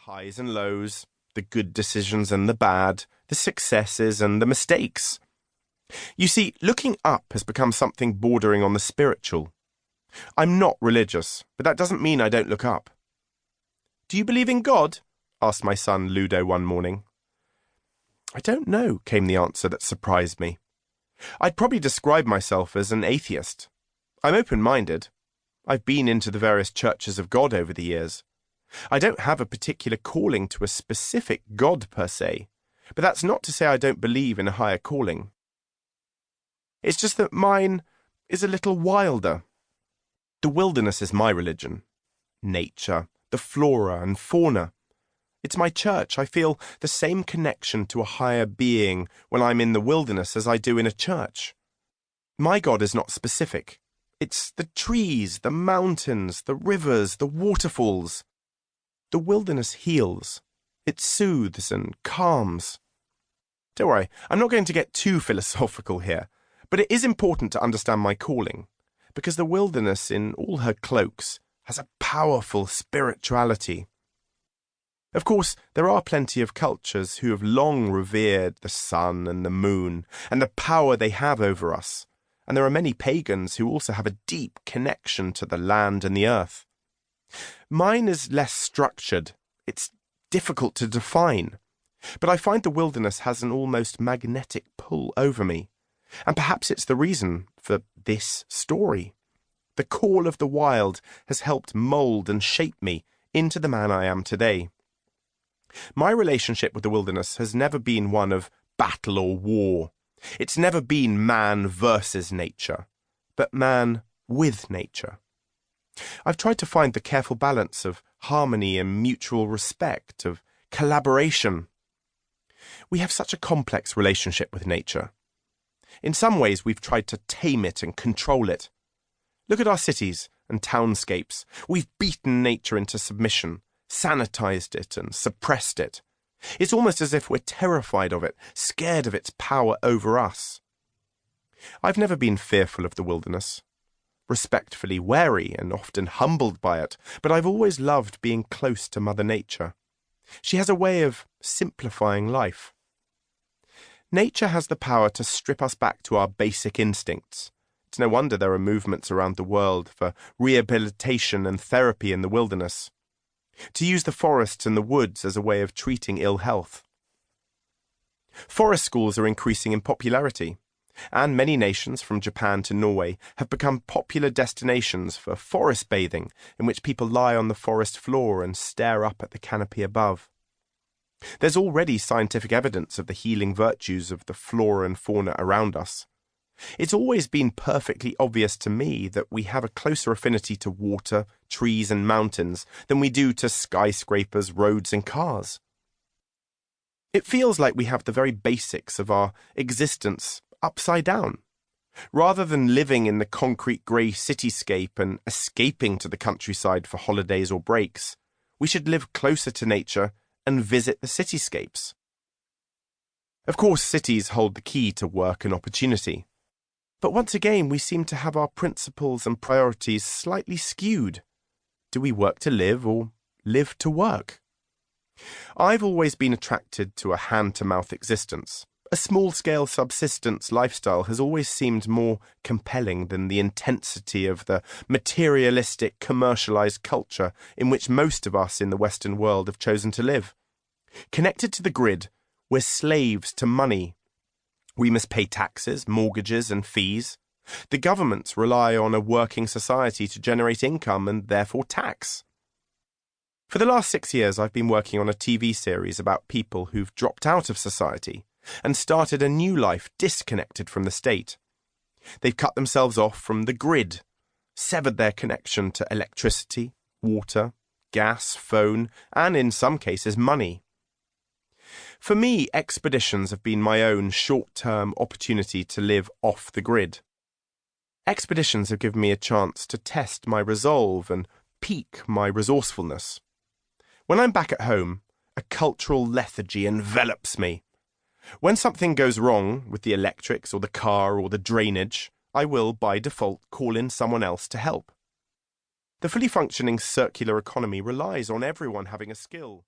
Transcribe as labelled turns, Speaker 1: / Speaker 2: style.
Speaker 1: highs and lows, the good decisions and the bad, the successes and the mistakes. You see, looking up has become something bordering on the spiritual. I'm not religious, but that doesn't mean I don't look up. "Do you believe in God?" asked my son Ludo one morning. "I don't know," came the answer that surprised me. "I'd probably describe myself as an atheist. I'm open-minded. I've been into the various churches of God over the years. I don't have a particular calling to a specific God per se, but that's not to say I don't believe in a higher calling. It's just that mine is a little wilder. The wilderness is my religion. Nature, the flora and fauna. It's my church. I feel the same connection to a higher being when I'm in the wilderness as I do in a church. My God is not specific. It's the trees, the mountains, the rivers, the waterfalls. The wilderness heals. It soothes and calms. Don't worry, I'm not going to get too philosophical here, but it is important to understand my calling, because the wilderness in all her cloaks has a powerful spirituality. Of course, there are plenty of cultures who have long revered the sun and the moon and the power they have over us, and there are many pagans who also have a deep connection to the land and the earth. Mine is less structured. It's difficult to define, but I find the wilderness has an almost magnetic pull over me, and perhaps it's the reason for this story. The call of the wild has helped mould and shape me into the man I am today. My relationship with the wilderness has never been one of battle or war. It's never been man versus nature, but man with nature. I've tried to find the careful balance of harmony and mutual respect, of collaboration. We have such a complex relationship with nature. In some ways, we've tried to tame it and control it. Look at our cities and townscapes. We've beaten nature into submission, sanitized it and suppressed it. It's almost as if we're terrified of it, scared of its power over us. I've never been fearful of the wilderness, respectfully wary and often humbled by it, but I've always loved being close to Mother Nature. She has a way of simplifying life. Nature has the power to strip us back to our basic instincts. It's no wonder there are movements around the world for rehabilitation and therapy in the wilderness, to use the forests and the woods as a way of treating ill health. Forest schools are increasing in popularity, and many nations, from Japan to Norway, have become popular destinations for forest bathing, in which people lie on the forest floor and stare up at the canopy above. There's already scientific evidence of the healing virtues of the flora and fauna around us. It's always been perfectly obvious to me that we have a closer affinity to water, trees and mountains than we do to skyscrapers, roads and cars. It feels like we have the very basics of our existence upside down. Rather than living in the concrete grey cityscape and escaping to the countryside for holidays or breaks, we should live closer to nature and visit the cityscapes. Of course, cities hold the key to work and opportunity. But once again, we seem to have our principles and priorities slightly skewed. Do we work to live or live to work? I've always been attracted to a hand-to-mouth existence. A small-scale subsistence lifestyle has always seemed more compelling than the intensity of the materialistic, commercialized culture in which most of us in the Western world have chosen to live. Connected to the grid, we're slaves to money. We must pay taxes, mortgages and fees. The governments rely on a working society to generate income and therefore tax. For the last 6 years, I've been working on a TV series about people who've dropped out of society and started a new life disconnected from the state. They've cut themselves off from the grid, severed their connection to electricity, water, gas, phone, and in some cases money. For me, expeditions have been my own short-term opportunity to live off the grid. Expeditions have given me a chance to test my resolve and pique my resourcefulness. When I'm back at home, a cultural lethargy envelops me. When something goes wrong with the electrics or the car or the drainage, I will, by default, call in someone else to help. The fully functioning circular economy relies on everyone having a skill.